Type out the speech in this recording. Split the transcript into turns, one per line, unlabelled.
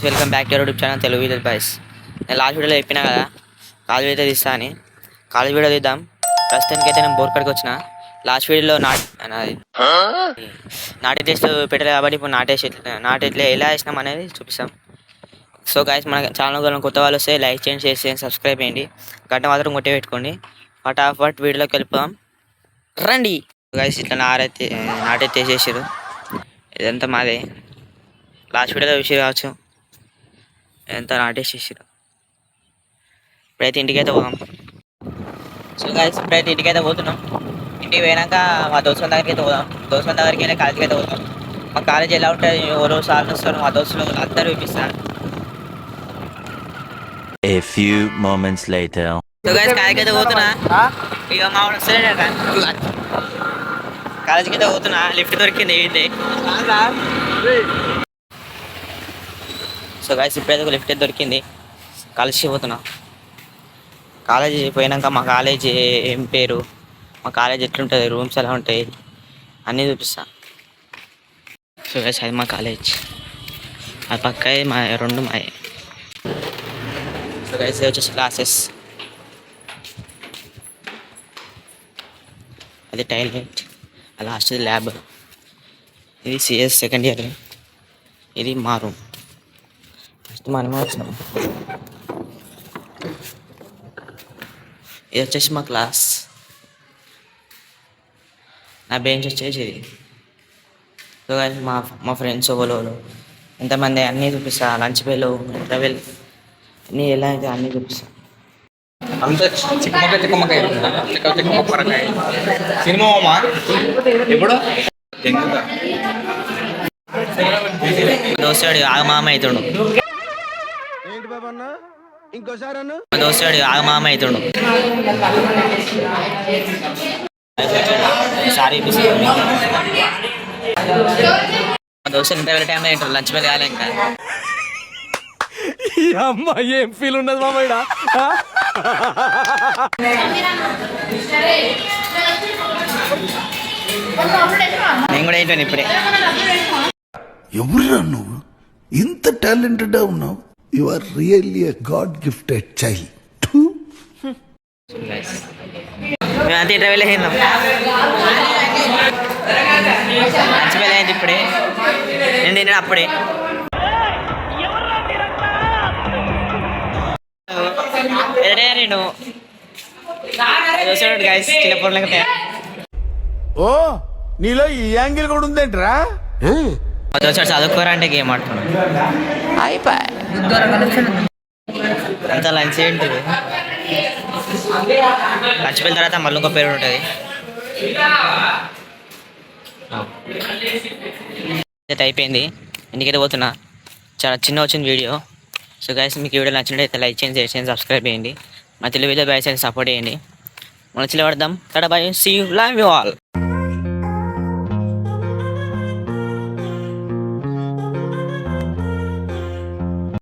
Welcome back to YouTube channel Telugu village boys. నేను last వీడియోలో చెప్పినా కదా కాలేజ్ వీడియో తీస్తా అని. కాలేజ్ వీడియో తీద్దాం. ప్రస్తుతానికి అయితే నేను బోర్కడికి వచ్చిన. లాస్ట్ వీడియోలో నాటి టెస్ట్ పెట్టలేదు కాబట్టి ఇప్పుడు నాటెట్లే ఎలా వేసినాం అనేది చూపిస్తాం. సో గైస్, మన ఛానల్ కొత్త వాళ్ళు వస్తే లైక్ చేయండి, షేర్ చేయండి, సబ్స్క్రైబ్ చేయండి, గంట మాత్రం కొట్టే పెట్టుకోండి. ఫటాఫట్ వీడియోలోకి వెళ్ళిపోదాం రండి. గైస్ ఇట్లా నాటైతే వేసేసారు. ఇదంతా మాదే. లాస్ట్ వీడియోలో చూసి కావచ్చు ఎంత నాటేసేసారు. ఇప్పుడైతే ఇంటికైతే పోదాం. సో గైస్, ఇప్పుడైతే ఇంటికైతే పోతున్నాం. ఇంటికి పోయినాక మా దోస్తుల దగ్గరికి అయితే పోదాం. దోస్తుల దగ్గరికి వెళ్ళి కాలేజీకి అయితే పోతాం. మా కాలేజ్ ఎలా ఉంటుంది, ఎవరో సార్లు వస్తారు, మా దోస్తులు అందరూ చూపిస్తారు.
A few moments later.
So guys, కాలేజీకి అయితే పోతున్నా. ఇక మా వాడు వస్తాడు. కాలేజీకి అయితే పోతున్నా. లిఫ్ట్ దొరికింది ఇది. సో గైస్, ఇప్పుడైతే లిఫ్ట్ అయితే దొరికింది. కాలేజీకి పోతున్నా. కాలేజీ పోయినాక మా కాలేజీ ఏం పేరు, మా కాలేజ్ ఎట్లుంటుంది, రూమ్స్ ఎలా ఉంటాయి అన్నీ చూపిస్తా. సో గైస్, అది మా కాలేజ్, అది పక్క మా రెండు మాయే. సో గైస్, వచ్చేసి క్లాసెస్, అది టాయిలెట్, అది లాస్ట్ ల్యాబ్, ఇది సిఎస్ సెకండ్ ఇయర్, ఇది మా రూమ్. ఫస్ట్ మనమే వచ్చినాం. ఇది వచ్చేసి మా క్లాస్. నా బెంచ్ వచ్చేసి ఇది. సో మా ఫ్రెండ్స్ ఒకళ్ళు ఎంతమంది అన్నీ చూపిస్తా. లంచ్ బెల్, ఇంటర్వెల్ అన్నీ ఎలా అయితే అన్నీ చూపిస్తా.
అంత చిక్కమకాయ సినిమా ఎప్పుడు
దోస్తాడు ఆగమామ అవుతుండు. దోస్తాడు ఆగమామ అవుతుండు. సారీ దోస్తులు ఇంటర్వెల్ టైంలో ఏంటారు, లంచ్ బెల్ కాలే ఇంకా.
అమ్మా ఏం ఫీల్ ఉన్నది మామయ్య.
నేను కూడా ఏంటాను ఇప్పుడే.
ఎవరురా నువ్వు? ఇంత టాలెంటెడ్ ఉన్నావు. You are really a god gifted child.
మేము అంత ఇంటర్వెల్ అయిందాం. లంచ్ బెల్ అయింది ఇప్పుడే. నేను తిన్నాను అప్పుడే. నేను చూసాడు గైస్, చిన్న పొరలకి.
ఓ, నీలో ఈ యాంగిల్ కూడా ఉందేంట్రా?
వచ్చాడు చదువుకోరా అంటే గేమ్ ఆడుతున్నాడు. అంత లంచ్ ఏంటి, లంచ్ పోయిన తర్వాత మళ్ళీ ఇంకో పేరు ఉంటుంది. అయిపోయింది, ఇంటికైతే పోతున్నా. చాలా చిన్న వచ్చింది వీడియో. సో గైస్, మీకు వీడియో నచ్చినట్లయితే లైక్ చేయండి, షేర్ చేయండి, సబ్స్క్రైబ్ చేయండి. మా తెలుగు విలేజ్ బాయ్స్ సపోర్ట్ చేయండి. మన చిల్ల పడదాం. Tata bye, see you, love you all.